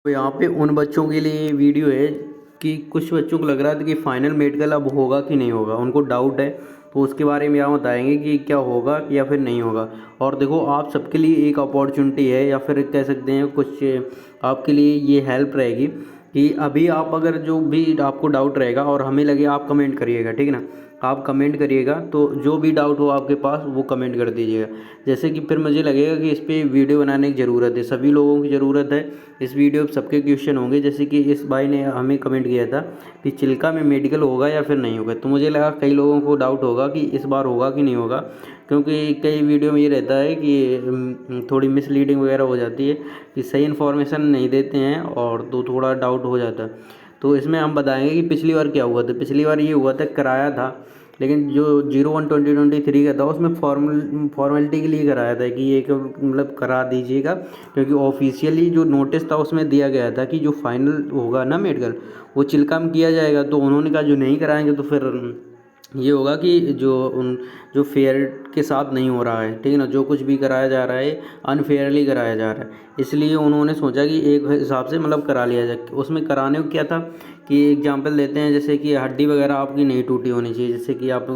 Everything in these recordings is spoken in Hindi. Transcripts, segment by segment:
तो यहाँ पे उन बच्चों के लिए वीडियो है कि कुछ बच्चों को लग रहा था कि फाइनल मेडिकल अब होगा कि नहीं होगा, उनको डाउट है। तो उसके बारे में यहाँ बताएंगे कि क्या होगा या फिर नहीं होगा। और देखो, आप सबके लिए एक अपॉर्चुनिटी है, या फिर कह सकते हैं कुछ आपके लिए ये हेल्प रहेगी कि अभी आप अगर जो भी आपको डाउट रहेगा और हमें लगे, आप कमेंट करिएगा, ठीक है ना। आप कमेंट करिएगा, तो जो भी डाउट हो आपके पास वो कमेंट कर दीजिएगा। जैसे कि फिर मुझे लगेगा कि इस पे वीडियो बनाने की ज़रूरत है, सभी लोगों की ज़रूरत है। इस वीडियो पे सबके क्वेश्चन होंगे। जैसे कि इस भाई ने हमें कमेंट किया था कि चिल्का में मेडिकल होगा या फिर नहीं होगा, तो मुझे लगा कई लोगों को डाउट होगा कि इस बार होगा कि नहीं होगा, क्योंकि कई वीडियो में ये रहता है कि थोड़ी मिसलीडिंग वगैरह हो जाती है, कि सही इन्फॉर्मेशन नहीं देते हैं और तो थोड़ा डाउट हो जाता है। तो इसमें हम बताएंगे कि पिछली बार क्या हुआ था। पिछली बार ये हुआ था, कराया था, लेकिन जो 01/2023 का था उसमें फॉर्मेलिटी के लिए कराया था कि ये मतलब करा दीजिएगा, क्योंकि ऑफिशियली जो नोटिस था उसमें दिया गया था कि जो फाइनल होगा ना मेडिकल, वो चिल्का में किया जाएगा। तो उन्होंने कहा जो नहीं कराएंगे तो फिर ये होगा कि जो फेयर के साथ नहीं हो रहा है, ठीक है ना, जो कुछ भी कराया जा रहा है अनफेयरली कराया जा रहा है। इसलिए उन्होंने सोचा कि एक हिसाब से मतलब करा लिया जाए। उसमें कराने को क्या था कि एग्जांपल देते हैं, जैसे कि हड्डी वगैरह आपकी नहीं टूटी होनी चाहिए। जैसे कि आप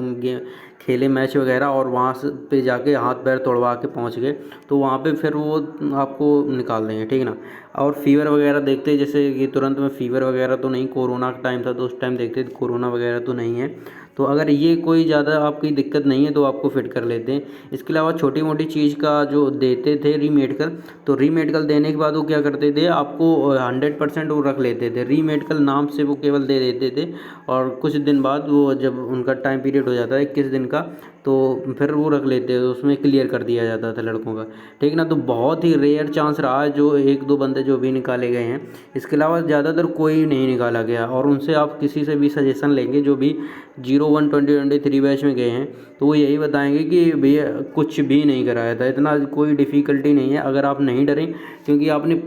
खेले मैच वगैरह और वहाँ से पे जाके हाथ पैर तोड़वा के पहुँच गए, तो वहाँ पे फिर वो आपको निकाल देंगे, ठीक है ना। और फीवर वगैरह देखते, जैसे कि तुरंत में फीवर वगैरह तो नहीं, कोरोना का टाइम था तो उस टाइम देखते कोरोना वगैरह तो नहीं है। तो अगर ये कोई ज़्यादा आपकी दिक्कत नहीं है तो आपको फिट कर लेते हैं। इसके अलावा छोटी मोटी चीज़ का जो देते थे रीमेडिकल, तो रीमेडिकल देने के बाद वो क्या करते थे, आपको 100% वो रख लेते थे। रीमेडिकल नाम से वो केवल दे देते थे, और कुछ दिन बाद वो जब उनका टाइम पीरियड हो जाता है 21 दिन का, तो फिर वो रख लेते हैं, तो उसमें क्लियर कर दिया जाता था लड़कों का, ठीक ना। तो बहुत ही रेयर चांस रहा है जो एक दो बंदे जो भी निकाले गए हैं। इसके अलावा ज़्यादातर कोई नहीं निकाला गया। और उनसे आप किसी से भी सजेशन लेंगे जो भी 01/2023 बैच में गए हैं, तो वो यही बताएंगे कि भैया कुछ भी नहीं कराया था, इतना कोई डिफ़िकल्टी नहीं है। अगर आप नहीं डरें, क्योंकि आपने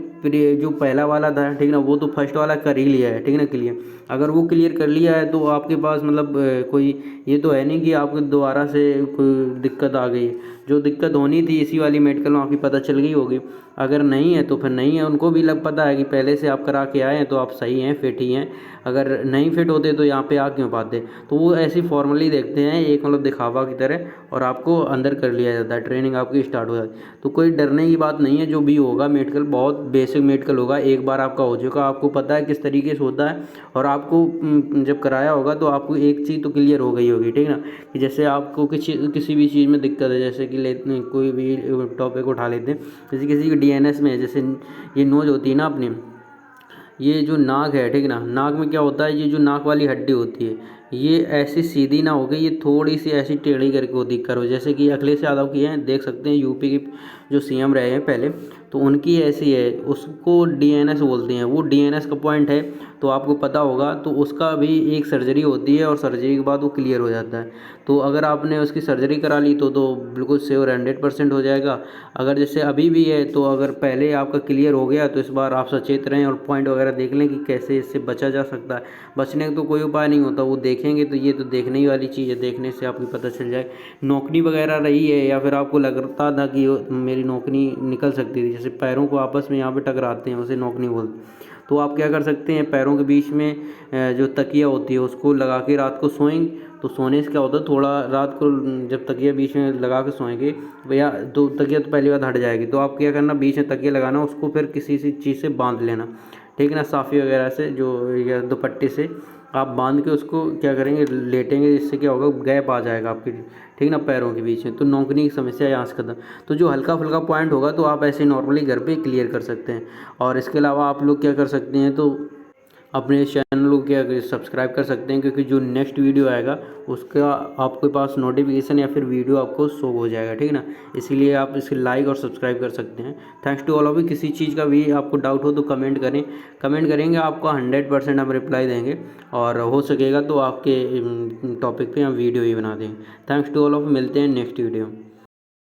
जो पहला वाला था, ठीक ना, वो तो फर्स्ट वाला कर ही लिया है, ठीक ना, क्लियर। अगर वो क्लियर कर लिया है तो आपके पास मतलब कोई ये तो है नहीं कि आपको दोबारा से कोई दिक्कत आ गई। जो दिक्कत होनी थी इसी वाली मेडिकल में आपकी पता चल गई होगी। अगर नहीं है तो फिर नहीं है, उनको भी लग पता है कि पहले से आप करा के आए हैं तो आप सही हैं, फिट ही हैं। अगर नहीं फिट होते तो यहाँ पे आ क्यों पाते। तो वो ऐसी फॉर्मली देखते हैं, एक मतलब दिखावा की तरह, और आपको अंदर कर लिया जाता है, ट्रेनिंग आपकी स्टार्ट हो जाती है। तो कोई डरने की बात नहीं है। जो भी होगा मेडिकल बहुत बेसिक मेडिकल होगा, एक बार आपका हो चुका, आपको पता है किस तरीके से होता है। और आपको जब कराया होगा तो आपको एक चीज़ तो क्लियर हो गई होगी, ठीक ना, कि जैसे आपको किसी भी चीज़ में दिक्कत है, जैसे कि कोई भी टॉपिक उठा लेते हैं, जैसे किसी की डीएनएस में, जैसे ये नोज होती है ना अपनी, ये जो नाक है, ठीक ना, नाक में क्या होता है, ये जो नाक वाली हड्डी होती है, ये ऐसी सीधी ना होकर ये थोड़ी सी ऐसी टेढ़ी करके होती करो। जैसे कि अखिलेश यादव की है, देख सकते हैं, यूपी की जो सीएम रहे हैं पहले, तो उनकी ऐसी है, उसको डीएनएस बोलते हैं। वो डीएनएस का पॉइंट है, तो आपको पता होगा। तो उसका भी एक सर्जरी होती है, और सर्जरी के बाद वो क्लियर हो जाता है। तो अगर आपने उसकी सर्जरी करा ली तो बिल्कुल श्योर 100% हो जाएगा। अगर जैसे अभी भी है, तो अगर पहले आपका क्लियर हो गया तो इस बार आप सचेत रहें और पॉइंट वगैरह देख लें कि कैसे इससे बचा जा सकता है। बचने का तो कोई उपाय नहीं होता, वो देखेंगे तो ये तो देखने ही वाली चीज़ है, देखने से आपको पता चल जाए। नौकनी वगैरह रही है, या फिर आपको लगता था कि मेरी नौकनी निकल सकती थी, जैसे पैरों को आपस में यहाँ पे टकराते हैं, उसे नौकनी बोलते हैं। तो आप क्या कर सकते हैं, पैरों के बीच में जो तकिया होती है उसको लगा के रात को सोएंगे। तो सोने से क्या होता है, थोड़ा रात को जब तकिया बीच में लगा के सोएंगे भैया, तो तकिया तो पहली बार हट जाएगी। तो आप क्या करना, बीच में तकिया लगाना, उसको फिर किसी सी चीज़ से बांध लेना, ठीक है ना, साफ़ी वगैरह से, जो या दुपट्टे से आप बांध के उसको क्या करेंगे, लेटेंगे। इससे क्या होगा, गैप आ जाएगा आपकी, ठीक ना, पैरों के बीच में। तो नौकनी की समस्या यहाँ से खत्म। तो जो हल्का फुल्का पॉइंट होगा तो आप ऐसे नॉर्मली घर पे क्लियर कर सकते हैं। और इसके अलावा आप लोग क्या कर सकते हैं, तो अपने चैनल को क्या सब्सक्राइब कर सकते हैं, क्योंकि जो नेक्स्ट वीडियो आएगा उसका आपके पास नोटिफिकेशन या फिर वीडियो आपको शो हो जाएगा, ठीक है ना। इसीलिए आप इसे लाइक और सब्सक्राइब कर सकते हैं। Thanks to all of you. किसी चीज़ का भी आपको डाउट हो तो कमेंट करें, कमेंट करेंगे, आपको 100% हम रिप्लाई देंगे। और हो सकेगा तो आपके टॉपिक पे हम वीडियो ही बना देंगे। Thanks to all of you, मिलते हैं नेक्स्ट वीडियो।